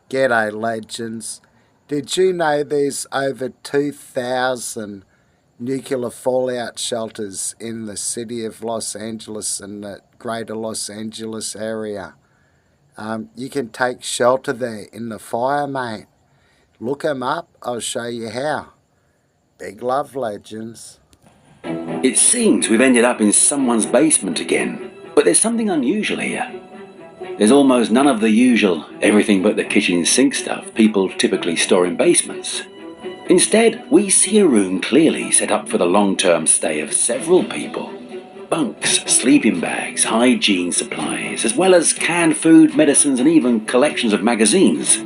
G'day, legends. Did you know there's over 2,000 nuclear fallout shelters in the city of Los Angeles and the greater Los Angeles area? You can take shelter there in the fire, mate. Look 'em up, I'll show you how. Big love, legends. It seems we've ended up in someone's basement again, but there's something unusual here. There's almost none of the usual everything but the kitchen sink stuff people typically store in basements. Instead, we see a room clearly set up for the long-term stay of several people. Bunks, sleeping bags, hygiene supplies, as well as canned food, medicines, and even collections of magazines.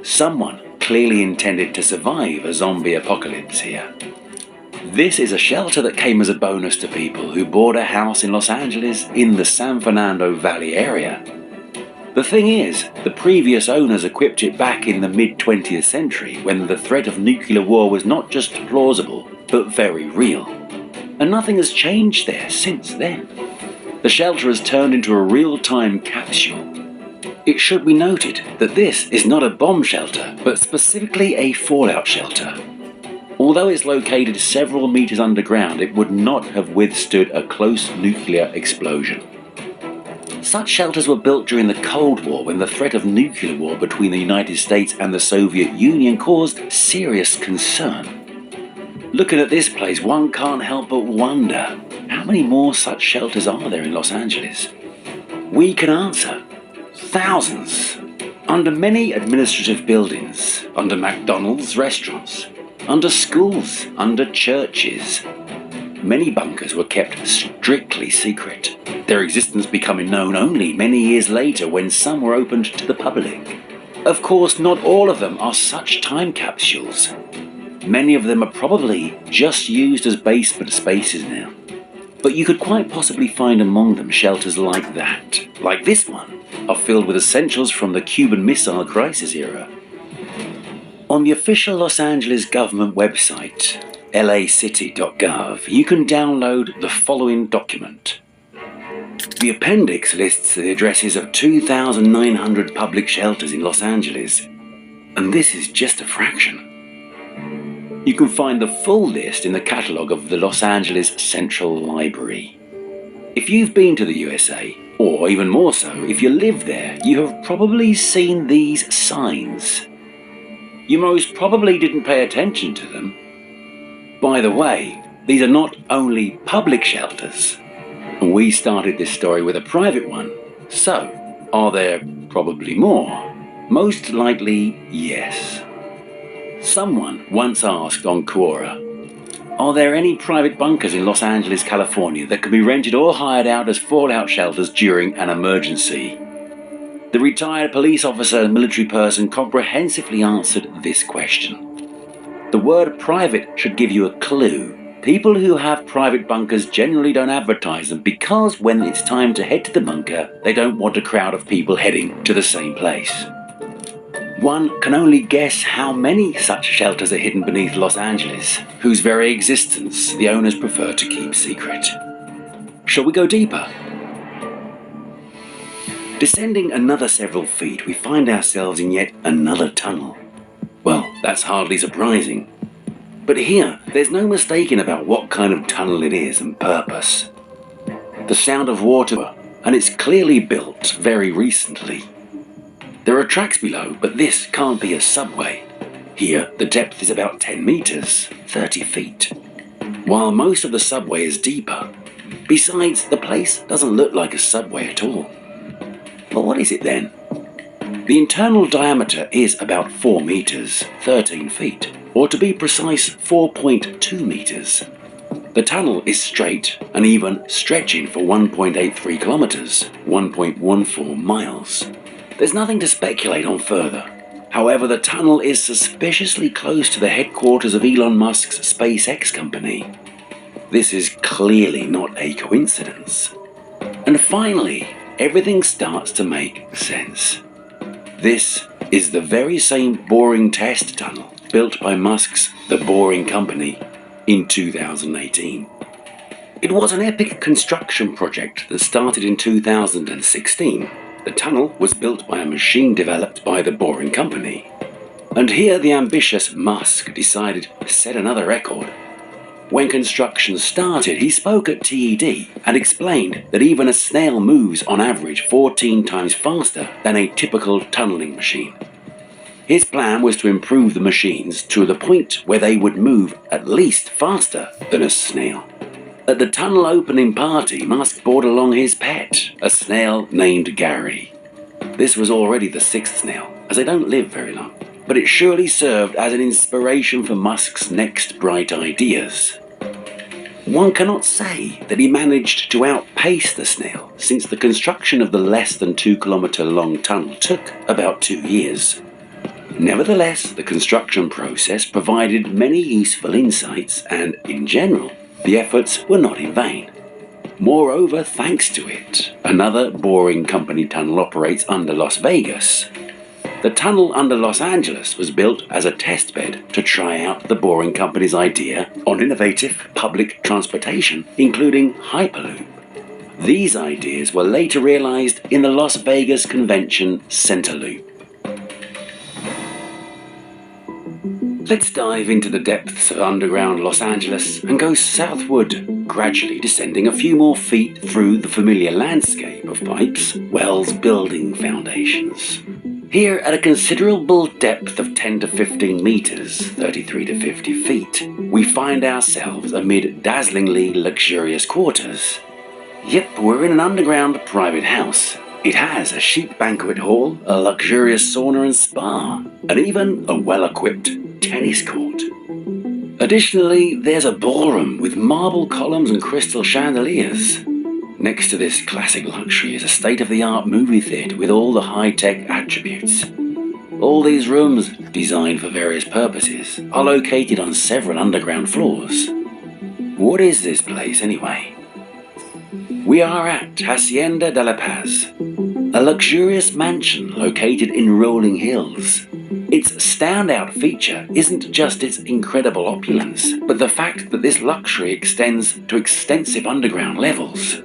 Someone clearly intended to survive a zombie apocalypse here. This is a shelter that came as a bonus to people who bought a house in Los Angeles in the San Fernando Valley area. The thing is, the previous owners equipped it back in the mid-20th century when the threat of nuclear war was not just plausible, but very real. And nothing has changed there since then. The shelter has turned into a real-time capsule. It should be noted that this is not a bomb shelter, but specifically a fallout shelter. Although it's located several meters underground, it would not have withstood a close nuclear explosion. Such shelters were built during the Cold War when the threat of nuclear war between the United States and the Soviet Union caused serious concern. Looking at this place, one can't help but wonder, how many more such shelters are there in Los Angeles? We can answer. Thousands. Under many administrative buildings, under McDonald's restaurants, under schools, under churches. Many bunkers were kept strictly secret, their existence becoming known only many years later when some were opened to the public. Of course, not all of them are such time capsules. Many of them are probably just used as basement spaces now. But you could quite possibly find among them shelters like that, like this one, are filled with essentials from the Cuban Missile Crisis era. On the official Los Angeles government website, lacity.gov, you can download the following document. The appendix lists the addresses of 2,900 public shelters in Los Angeles, and this is just a fraction. You can find the full list in the catalogue of the Los Angeles Central Library. If you've been to the USA, or even more so, if you live there, you have probably seen these signs. You most probably didn't pay attention to them. By the way, these are not only public shelters. We started this story with a private one, so are there probably more? Most likely, yes. Someone once asked on Quora, are there any private bunkers in Los Angeles, California that can be rented or hired out as fallout shelters during an emergency? The retired police officer and military person comprehensively answered this question. The word private should give you a clue. People who have private bunkers generally don't advertise them because when it's time to head to the bunker, they don't want a crowd of people heading to the same place. One can only guess how many such shelters are hidden beneath Los Angeles, whose very existence the owners prefer to keep secret. Shall we go deeper? Descending another several feet, we find ourselves in yet another tunnel. Well, that's hardly surprising. But here, there's no mistaking about what kind of tunnel it is and purpose. The sound of water, and it's clearly built very recently. There are tracks below, but this can't be a subway. Here, the depth is about 10 meters, 30 feet, while most of the subway is deeper. Besides, the place doesn't look like a subway at all. But what is it then? The internal diameter is about 4 meters, 13 feet, or to be precise, 4.2 meters. The tunnel is straight and even stretching for 1.83 kilometers, 1.14 miles. There's nothing to speculate on further. However, the tunnel is suspiciously close to the headquarters of Elon Musk's SpaceX company. This is clearly not a coincidence. And finally, everything starts to make sense. This is the very same boring test tunnel built by Musk's The Boring Company in 2018. It was an epic construction project that started in 2016. The tunnel was built by a machine developed by the Boring Company. And here the ambitious Musk decided to set another record. When construction started, he spoke at TED and explained that even a snail moves on average 14 times faster than a typical tunnelling machine. His plan was to improve the machines to the point where they would move at least faster than a snail. At the tunnel opening party, Musk brought along his pet, a snail named Gary. This was already the sixth snail, as they don't live very long. But it surely served as an inspiration for Musk's next bright ideas. One cannot say that he managed to outpace the snail, since the construction of the less than 2 kilometre long tunnel took about 2 years. Nevertheless, the construction process provided many useful insights and, in general, the efforts were not in vain. Moreover, thanks to it, another Boring Company tunnel operates under Las Vegas. The tunnel under Los Angeles was built as a testbed to try out the Boring Company's idea on innovative public transportation, including Hyperloop. These ideas were later realized in the Las Vegas Convention Center Loop. Let's dive into the depths of underground Los Angeles and go southward, gradually descending a few more feet through the familiar landscape of pipes, wells, building foundations. Here, at a considerable depth of 10 to 15 meters, 33 to 50 feet, we find ourselves amid dazzlingly luxurious quarters. Yep, we're in an underground private house. It has a chic banquet hall, a luxurious sauna and spa, and even a well-equipped tennis court. Additionally, there's a ballroom with marble columns and crystal chandeliers. Next to this classic luxury is a state-of-the-art movie theatre with all the high-tech attributes. All these rooms, designed for various purposes, are located on several underground floors. What is this place anyway? We are at Hacienda de la Paz, a luxurious mansion located in rolling hills. Its standout feature isn't just its incredible opulence, but the fact that this luxury extends to extensive underground levels.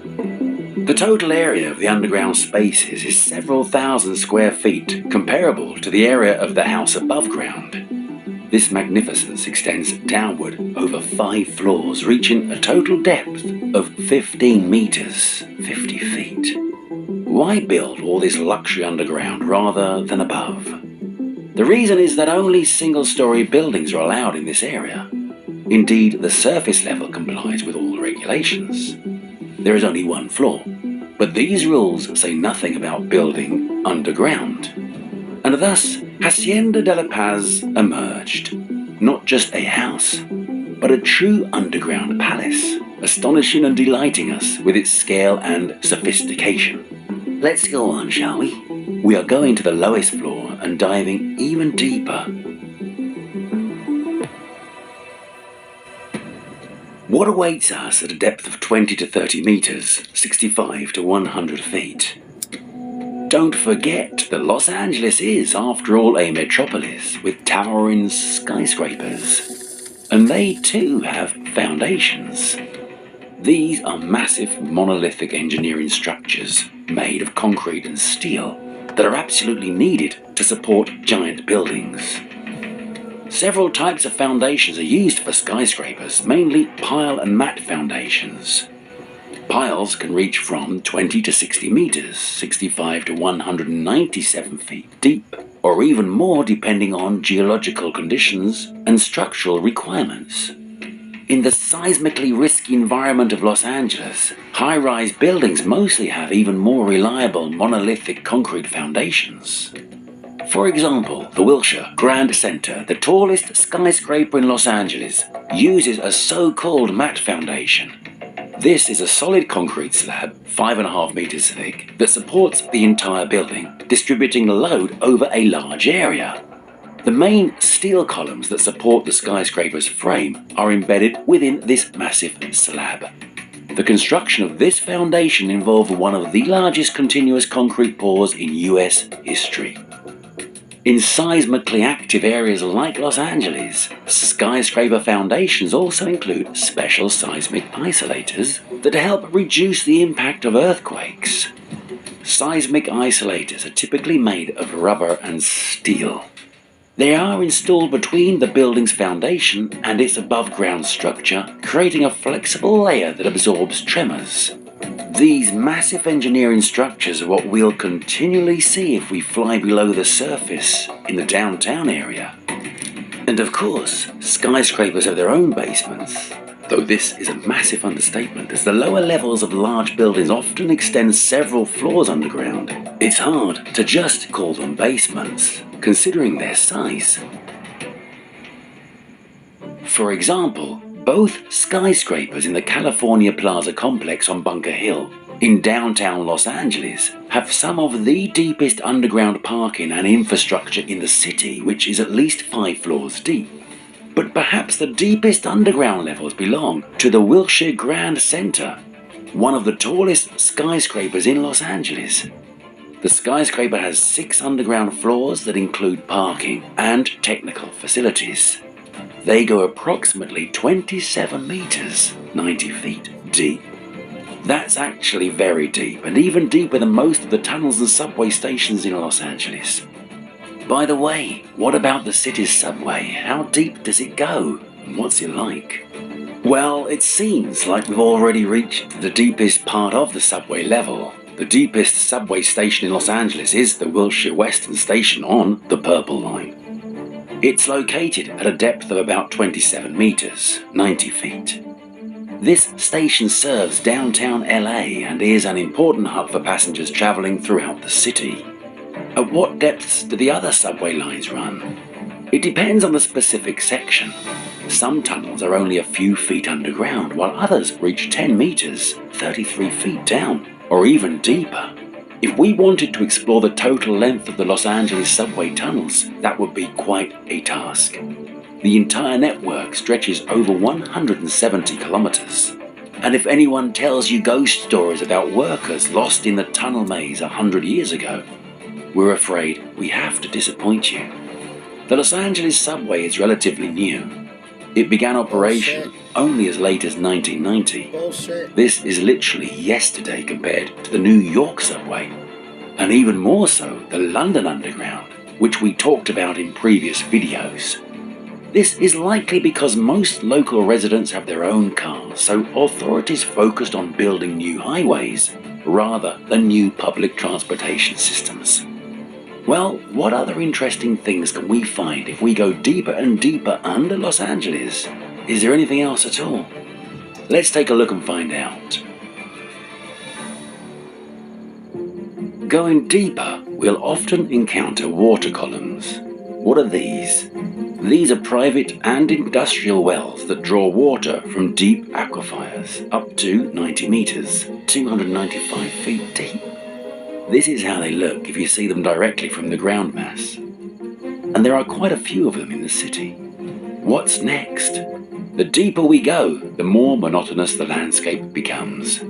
The total area of the underground spaces is several thousand square feet, comparable to the area of the house above ground. This magnificence extends downward over 5 floors, reaching a total depth of 15 meters, 50 feet. Why build all this luxury underground rather than above? The reason is that only single-story buildings are allowed in this area. Indeed, the surface level complies with all regulations. There is only 1 floor, but these rules say nothing about building underground. And thus, Hacienda de la Paz emerged. Not just a house, but a true underground palace, astonishing and delighting us with its scale and sophistication. Let's go on, shall we? We are going to the lowest floor and diving even deeper. What awaits us at a depth of 20 to 30 meters, 65 to 100 feet? Don't forget that Los Angeles is, after all, a metropolis with towering skyscrapers. And they too have foundations. These are massive monolithic engineering structures made of concrete and steel that are absolutely needed to support giant buildings. Several types of foundations are used for skyscrapers, mainly pile and mat foundations. Piles can reach from 20 to 60 meters, 65 to 197 feet deep, or even more depending on geological conditions and structural requirements. In the seismically risky environment of Los Angeles, high-rise buildings mostly have even more reliable monolithic concrete foundations. For example, the Wilshire Grand Center, the tallest skyscraper in Los Angeles, uses a so-called mat foundation. This is a solid concrete slab, 5.5 meters thick, that supports the entire building, distributing the load over a large area. The main steel columns that support the skyscraper's frame are embedded within this massive slab. The construction of this foundation involved one of the largest continuous concrete pours in US history. In seismically active areas like Los Angeles, skyscraper foundations also include special seismic isolators that help reduce the impact of earthquakes. seismic isolators are typically made of rubber and steel. They are installed between the building's foundation and its above-ground structure, creating a flexible layer that absorbs tremors. These massive engineering structures are what we'll continually see if we fly below the surface in the downtown area. And of course, skyscrapers have their own basements, though this is a massive understatement, as the lower levels of large buildings often extend several floors underground. It's hard to just call them basements, considering their size. For example, both skyscrapers in the California Plaza complex on Bunker Hill in downtown Los Angeles have some of the deepest underground parking and infrastructure in the city, which is at least 5 floors deep. But perhaps the deepest underground levels belong to the Wilshire Grand Center, one of the tallest skyscrapers in Los Angeles. The skyscraper has 6 underground floors that include parking and technical facilities. They go approximately 27 meters, 90 feet deep. That's actually very deep, and even deeper than most of the tunnels and subway stations in Los Angeles. By the way, what about the city's subway? How deep does it go? And what's it like? Well, it seems like we've already reached the deepest part of the subway level. The deepest subway station in Los Angeles is the Wilshire Western Station on the Purple Line. It's located at a depth of about 27 meters, 90 feet. This station serves downtown LA and is an important hub for passengers traveling throughout the city. At what depths do the other subway lines run? It depends on the specific section. Some tunnels are only a few feet underground, while others reach 10 meters, 33 feet down, or even deeper. If we wanted to explore the total length of the Los Angeles subway tunnels, that would be quite a task. The entire network stretches over 170 kilometers. And if anyone tells you ghost stories about workers lost in the tunnel maze 100 years ago, we're afraid we have to disappoint you. The Los Angeles subway is relatively new. It began operation only as late as 1990. This is literally yesterday compared to the New York subway, and even more so the London Underground, which we talked about in previous videos. This is likely because most local residents have their own cars, so authorities focused on building new highways rather than new public transportation systems. Well, what other interesting things can we find if we go deeper and deeper under Los Angeles? Is there anything else at all? Let's take a look and find out. Going deeper, we'll often encounter water columns. What are these? These are private and industrial wells that draw water from deep aquifers up to 90 meters, 295 feet deep. This is how they look if you see them directly from the ground mass. And there are quite a few of them in the city. What's next? The deeper we go, the more monotonous the landscape becomes.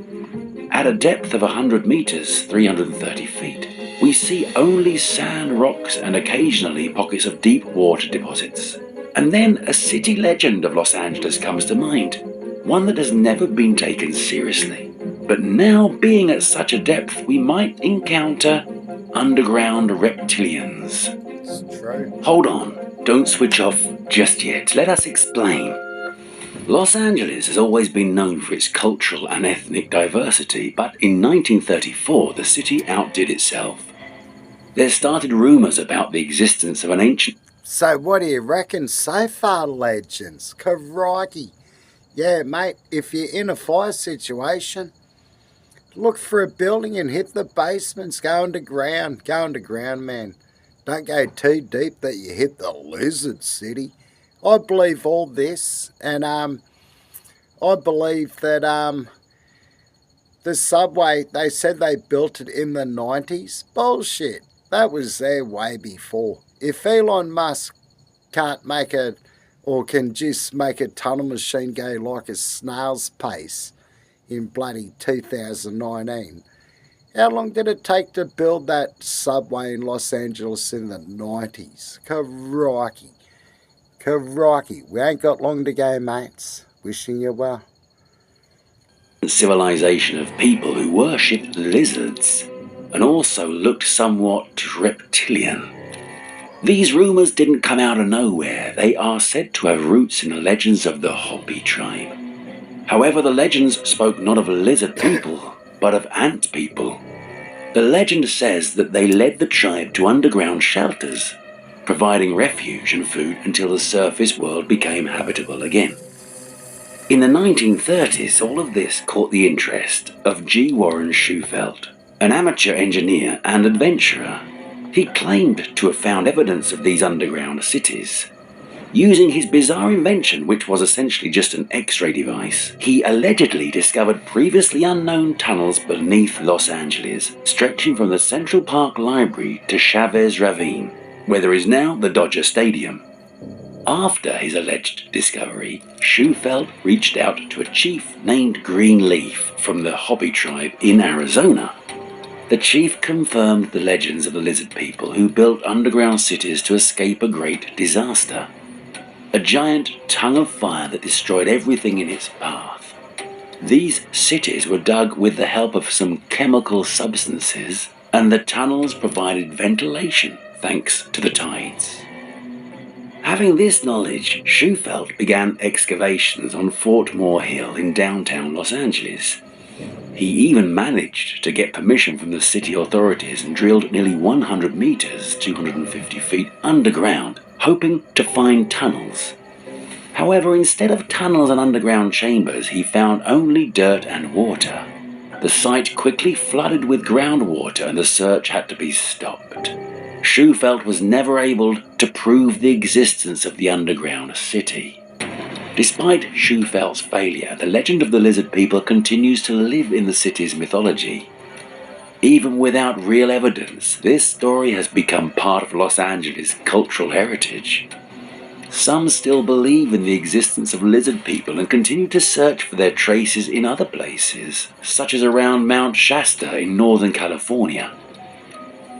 At a depth of 100 meters, 330 feet, we see only sand, rocks, and occasionally pockets of deep water deposits. And then a city legend of Los Angeles comes to mind, one that has never been taken seriously. But now, being at such a depth, we might encounter underground reptilians. It's true. Hold on, don't switch off just yet. Let us explain. Los Angeles has always been known for its cultural and ethnic diversity, but in 1934 the city outdid itself. There started rumours about the existence of an ancient... So what do you reckon so far, legends? Crikey. Yeah, mate, if you're in a fire situation, look for a building and hit the basements, go underground, man. Don't go too deep that you hit the lizard city. I believe all this, and I believe that the subway, they said they built it in the 90s. Bullshit. That was there way before. If Elon Musk can't make it, or can just make a tunnel machine go like a snail's pace in bloody 2019, how long did it take to build that subway in Los Angeles in the 90s? Crikey. We ain't got long to go, mates. Wishing you well. civilization of people who worshipped lizards. and also looked somewhat reptilian. These rumours didn't come out of nowhere. They are said to have roots in the legends of the Hopi tribe. However, the legends spoke not of lizard people, but of ant people. The legend says that they led the tribe to underground shelters, providing refuge and food until the surface world became habitable again. In the 1930s, all of this caught the interest of G. Warren Shufelt, an amateur engineer and adventurer. He claimed to have found evidence of these underground cities. Using his bizarre invention, which was essentially just an X-ray device, he allegedly discovered previously unknown tunnels beneath Los Angeles, stretching from the Central Park Library to Chavez Ravine, where there is now the Dodger Stadium. After his alleged discovery, Shufelt reached out to a chief named Greenleaf from the Hopi tribe in Arizona. The chief confirmed the legends of the lizard people who built underground cities to escape a great disaster. A giant tongue of fire that destroyed everything in its path. These cities were dug with the help of some chemical substances, and the tunnels provided ventilation thanks to the tides. Having this knowledge, Shufelt began excavations on Fort Moore Hill in downtown Los Angeles. He even managed to get permission from the city authorities and drilled nearly 100 meters, 250 feet underground, hoping to find tunnels. However, instead of tunnels and underground chambers, he found only dirt and water. The site quickly flooded with groundwater and the search had to be stopped. Shufelt was never able to prove the existence of the underground city. Despite Shufelt's failure, the legend of the lizard people continues to live in the city's mythology. Even without real evidence, this story has become part of Los Angeles' cultural heritage. Some still believe in the existence of lizard people and continue to search for their traces in other places, such as around Mount Shasta in Northern California.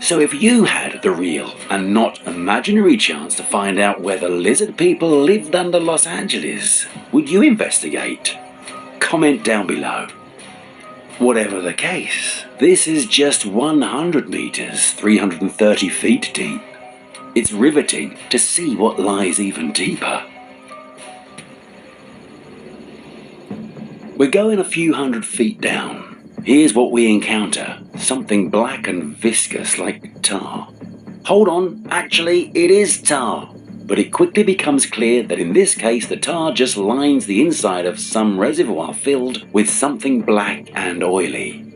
So if you had the real and not imaginary chance to find out whether lizard people lived under Los Angeles, would you investigate? Comment down below. Whatever the case, this is just 100 meters, 330 feet deep. It's riveting to see what lies even deeper. We're going a few hundred feet down. Here's what we encounter. Something black and viscous like tar. Hold on, actually it is tar. But it quickly becomes clear that in this case the tar just lines the inside of some reservoir filled with something black and oily.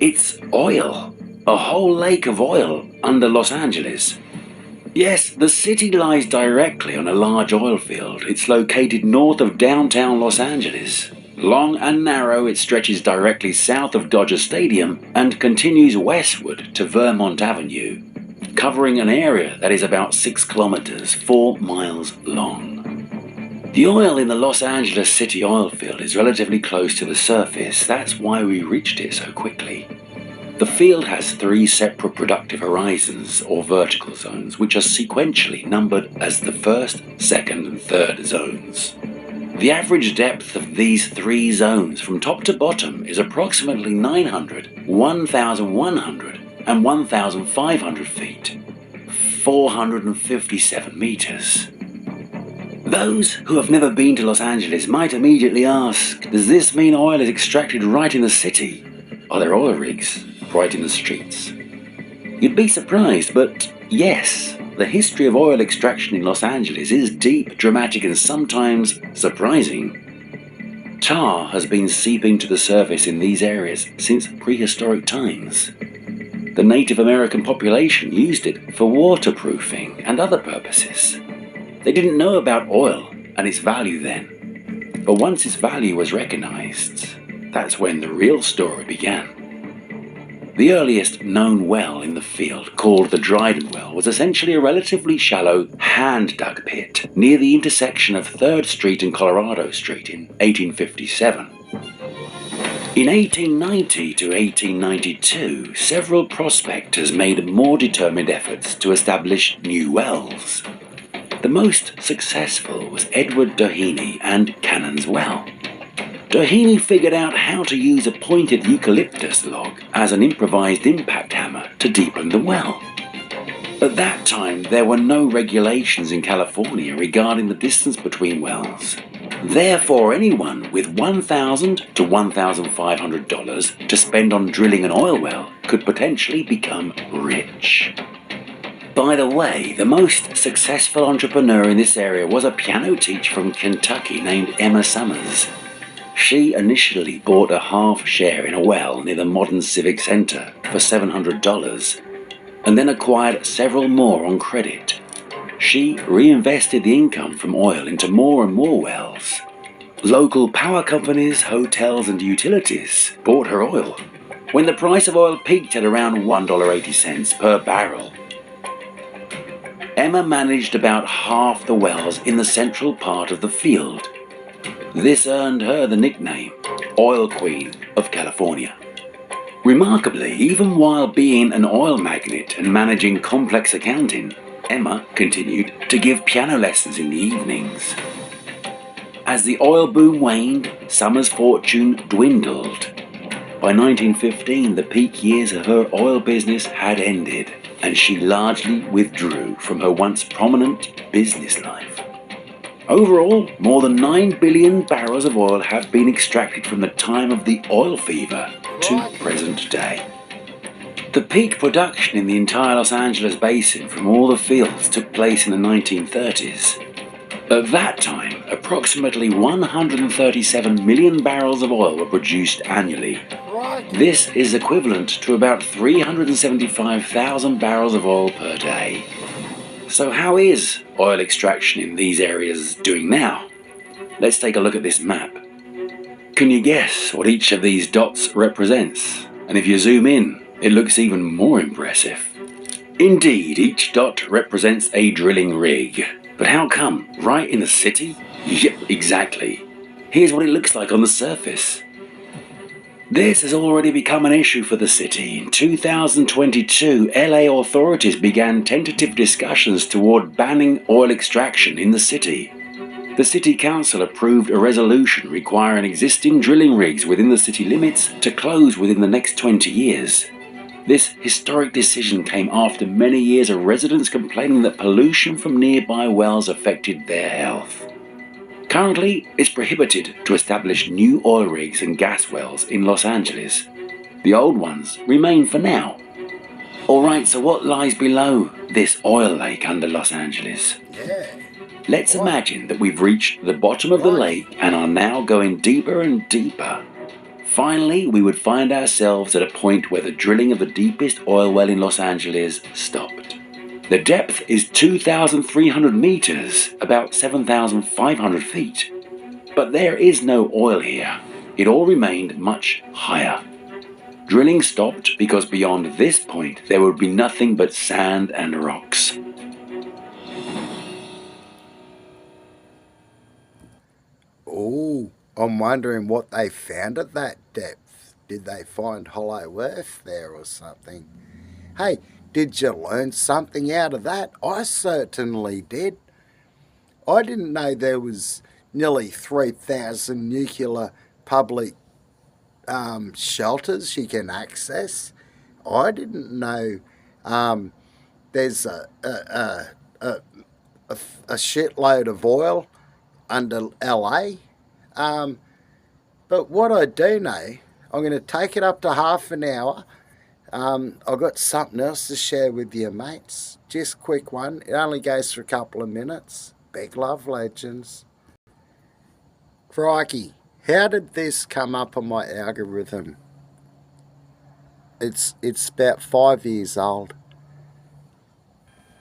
It's oil. A whole lake of oil under Los Angeles. Yes, the city lies directly on a large oil field. It's located north of downtown Los Angeles. Long and narrow, it stretches directly south of Dodger Stadium and continues westward to Vermont Avenue, covering an area that is about 6 kilometers, 4 miles long. The oil in the Los Angeles City oil field is relatively close to the surface. That's why we reached it so quickly. The field has 3 separate productive horizons, or vertical zones, which are sequentially numbered as the first, second, and third zones. The average depth of these 3 zones from top to bottom is approximately 900, 1,100, and 1,500 feet, 457 meters. Those who have never been to Los Angeles might immediately ask, does this mean oil is extracted right in the city? Are there oil rigs right in the streets? You'd be surprised, but yes. The history of oil extraction in Los Angeles is deep, dramatic, and sometimes surprising. Tar has been seeping to the surface in these areas since prehistoric times. The Native American population used it for waterproofing and other purposes. They didn't know about oil and its value then. But once its value was recognized, that's when the real story began. The earliest known well in the field, called the Dryden Well, was essentially a relatively shallow hand-dug pit near the intersection of 3rd Street and Colorado Street in 1857. In 1890 to 1892, several prospectors made more determined efforts to establish new wells. The most successful was Edward Doheny and Cannon's Well. Doheny figured out how to use a pointed eucalyptus log as an improvised impact hammer to deepen the well. At that time, there were no regulations in California regarding the distance between wells. Therefore, anyone with $1,000 to $1,500 to spend on drilling an oil well could potentially become rich. By the way, the most successful entrepreneur in this area was a piano teacher from Kentucky named Emma Summers. She initially bought a half share in a well near the modern Civic Center for $700 and then acquired several more on credit. She reinvested the income from oil into more and more wells. Local power companies, hotels and utilities bought her oil. When the price of oil peaked at around $1.80 per barrel, Emma managed about half the wells in the central part of the field. This earned her the nickname Oil Queen of California. Remarkably, even while being an oil magnate and managing complex accounting, Emma continued to give piano lessons in the evenings. As the oil boom waned, Summers' fortune dwindled. By 1915, the peak years of her oil business had ended, and she largely withdrew from her once prominent business life. Overall, more than 9 billion barrels of oil have been extracted from the time of the oil fever to present day. The peak production in the entire Los Angeles basin from all the fields took place in the 1930s. At that time, approximately 137 million barrels of oil were produced annually. This is equivalent to about 375,000 barrels of oil per day. So how is oil extraction in these areas doing now? Let's take a look at this map. Can you guess what each of these dots represents? And if you zoom in, it looks even more impressive. Indeed, each dot represents a drilling rig. But how come? Right in the city? Yep, exactly. Here's what it looks like on the surface. This has already become an issue for the city. In 2022, LA authorities began tentative discussions toward banning oil extraction in the city. The city council approved a resolution requiring existing drilling rigs within the city limits to close within the next 20 years. This historic decision came after many years of residents complaining that pollution from nearby wells affected their health. Currently, it's prohibited to establish new oil rigs and gas wells in Los Angeles. The old ones remain for now. Alright, so what lies below this oil lake under Los Angeles? Let's imagine that we've reached the bottom of the lake and are now going deeper and deeper. Finally, we would find ourselves at a point where the drilling of the deepest oil well in Los Angeles stopped. The depth is 2,300 meters, about 7,500 feet. But there is no oil here. It all remained much higher. Drilling stopped because beyond this point there would be nothing but sand and rocks. Oh, I'm wondering what they found at that depth. Did they find hollow earth there or something? Hey, did you learn something out of that? I certainly did. I didn't know there was nearly 3,000 nuclear public shelters you can access. I didn't know there's a shitload of oil under LA. But what I do know, I'm going to take it up to half an hour. I've got something else to share with you, mates. Just a quick one. It only goes for a couple of minutes. Big love, legends. Crikey, how did this come up on my algorithm? It's about 5 years old.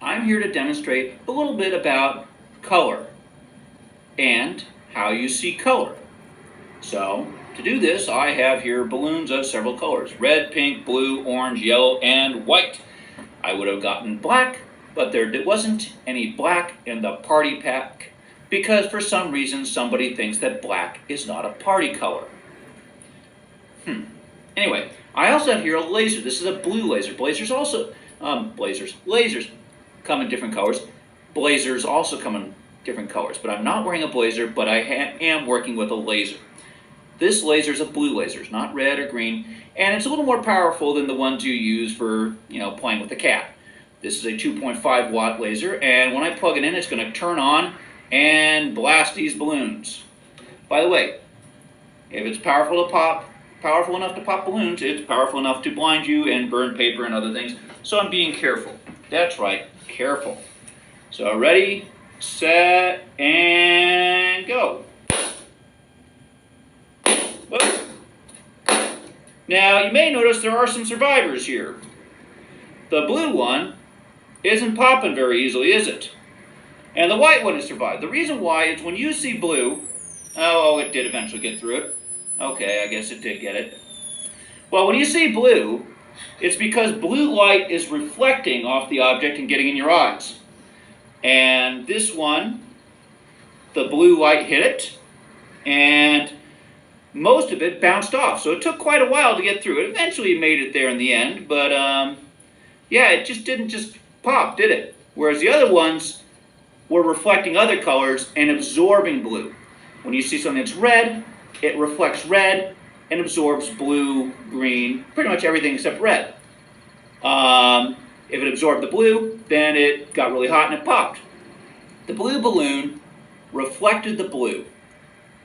I'm here to demonstrate a little bit about color and how you see color. So, to do this, I have here balloons of several colors: red, pink, blue, orange, yellow, and white. I would have gotten black, but there wasn't any black in the party pack because for some reason somebody thinks that black is not a party color. Anyway, I also have here a laser. This is a blue laser. Lasers come in different colors. Blazers also come in different colors, but I'm not wearing a blazer, but I am working with a laser. This laser is a blue laser, it's not red or green, and it's a little more powerful than the ones you use for, playing with the cat. This is a 2.5 watt laser, and when I plug it in, it's going to turn on and blast these balloons. By the way, if it's powerful enough to pop balloons, it's powerful enough to blind you and burn paper and other things. So I'm being careful. That's right, careful. So ready, set, and go. Whoa. Now you may notice there are some survivors here. The blue one isn't popping very easily, is it? And the white one has survived. The reason why is when you see blue, oh, it did eventually get through it. Okay, I guess it did get it. Well, when you see blue, it's because blue light is reflecting off the object and getting in your eyes. And this one, the blue light hit it, and most of it bounced off. So it took quite a while to get through it. Eventually it made it there in the end, but yeah, it just didn't just pop, did it? Whereas the other ones were reflecting other colors and absorbing blue. When you see something that's red, it reflects red and absorbs blue, green, pretty much everything except red. If it absorbed the blue, then it got really hot and it popped. The blue balloon reflected the blue,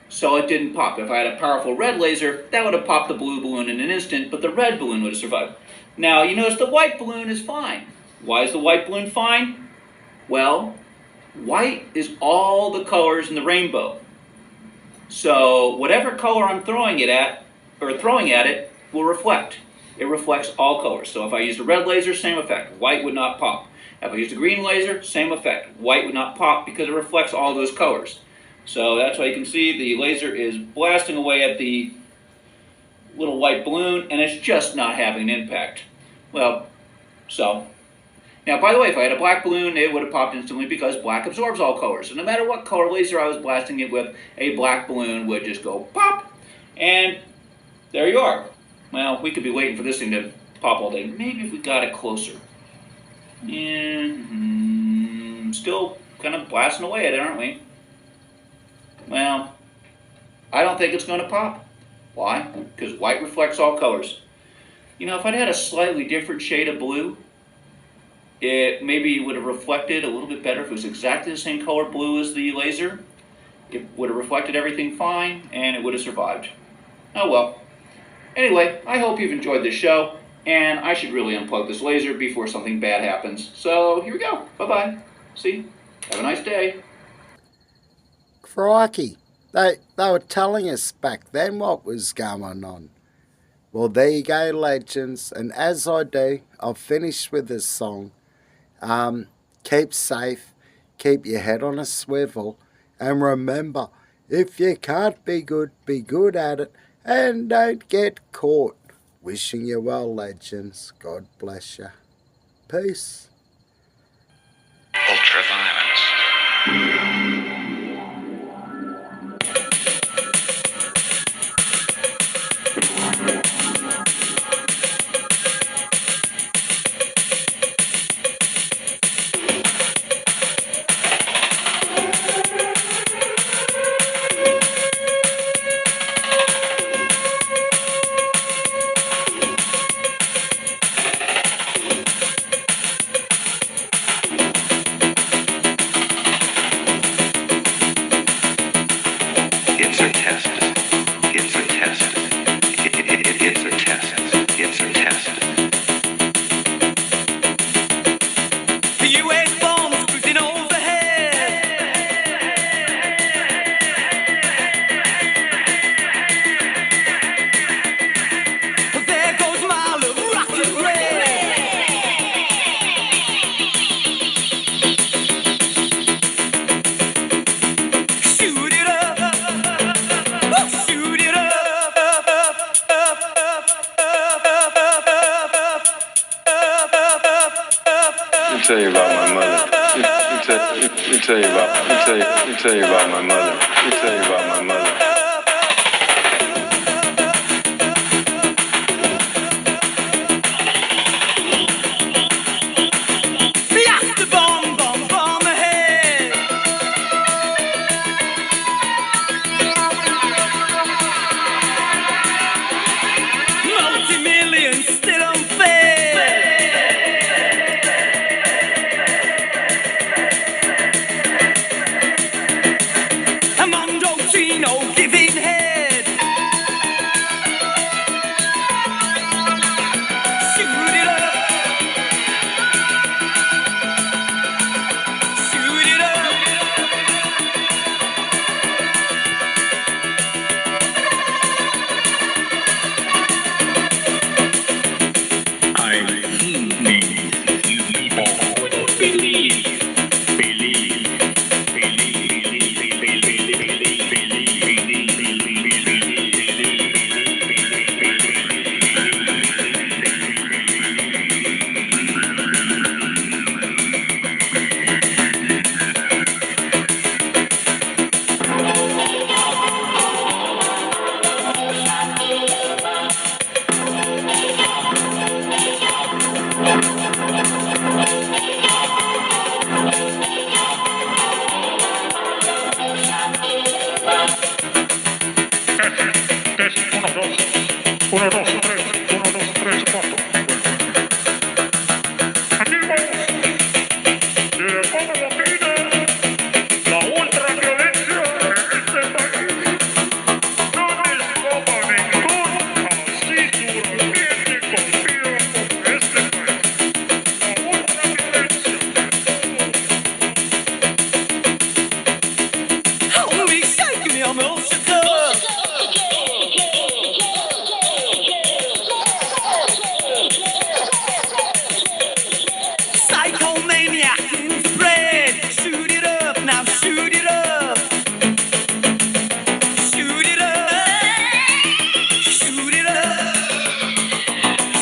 so it didn't pop. If I had a powerful red laser, that would have popped the blue balloon in an instant, but the red balloon would have survived. Now, you notice the white balloon is fine. Why is the white balloon fine? Well, white is all the colors in the rainbow. So whatever color I'm throwing at it will reflect. It reflects all colors. So if I used a red laser, same effect. White would not pop. If I used a green laser, same effect. White would not pop because it reflects all those colors. So that's why you can see the laser is blasting away at the little white balloon, and it's just not having an impact. Well, so. Now, by the way, if I had a black balloon, it would have popped instantly because black absorbs all colors. So no matter what color laser I was blasting it with, a black balloon would just go pop, and there you are. Well, we could be waiting for this thing to pop all day. Maybe if we got it closer. Yeah, still kind of blasting away at it, aren't we? Well, I don't think it's going to pop. Why? Because white reflects all colors. If I'd had a slightly different shade of blue, it maybe would have reflected a little bit better. If it was exactly the same color blue as the laser, it would have reflected everything fine, and it would have survived. Oh well. Anyway, I hope you've enjoyed this show, and I should really unplug this laser before something bad happens. So here we go. Bye-bye. See? Have a nice day. Crikey, they were telling us back then what was going on. Well, there you go, legends. And as I do, I'll finish with this song. Keep safe, keep your head on a swivel, and remember, if you can't be good at it, and don't get caught. Wishing you well, legends. God bless you. Peace. Ultraviolence. tell you about my mother. Let me tell you about my mother. Let me tell you about my mother. Uno, dos, tres, uno, dos, tres, cuatro. Amigos, llegó la vida, la ultraviolencia en este país. No escapa ningún así duramente confío en este país. La ultraviolencia. Hold me, shake me, I'm all shook up. Psychomaniac into bread. Shoot it up, now shoot it up. Shoot it up. Shoot it up.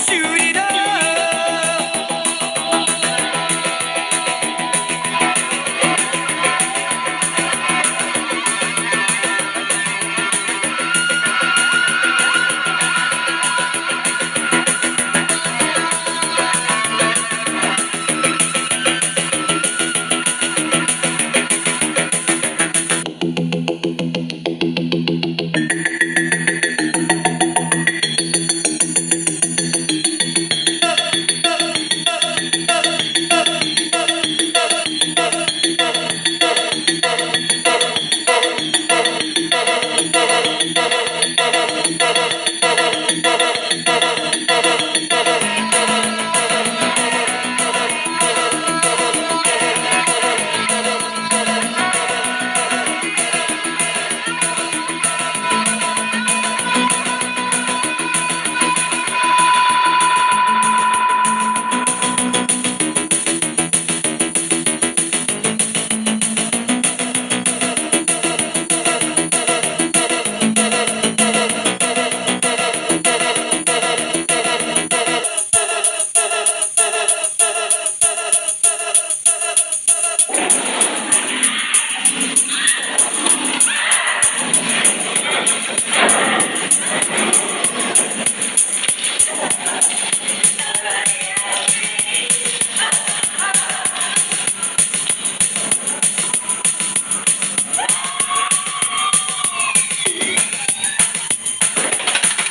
Shoot it up.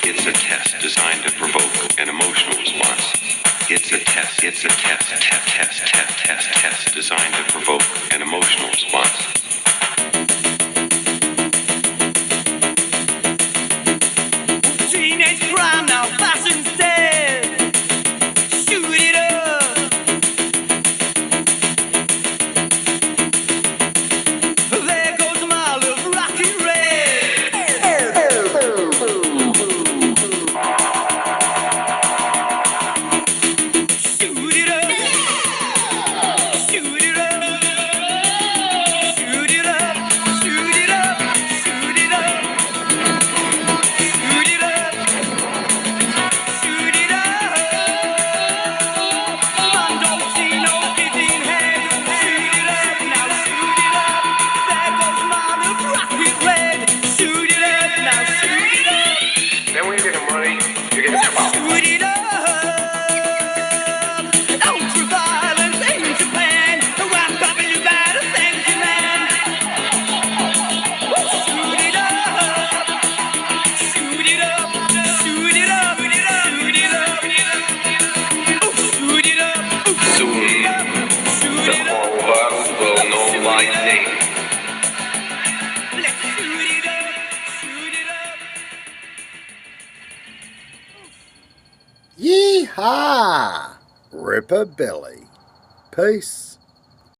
It's a test designed to provoke an emotional response. It's a test designed to provoke an emotional response. Teenage crime now, fashion's dead. Shoot it up. There goes my love, rockin' red. Shoot it up. Shoot it up. Shoot it up. Shoot it up. Shoot it up. Shoot it up. Shoot it up. Man don't see no pity in head. Shoot it up. Now shoot it up. There goes my love, rocket red. Shoot it up. Now shoot it up. Then when you get the money, you get the power. Shoot it up. Ultra-violence in Japan. Whap you better thank you, man. Shoot it up. Shoot it up. Shoot it up. Shoot it up. Shoot it up. Soon, Shoot the it up. whole world will know my name. Let's shoot it up. Shoot it up. Yeehaw! Ripper Billy. Peace.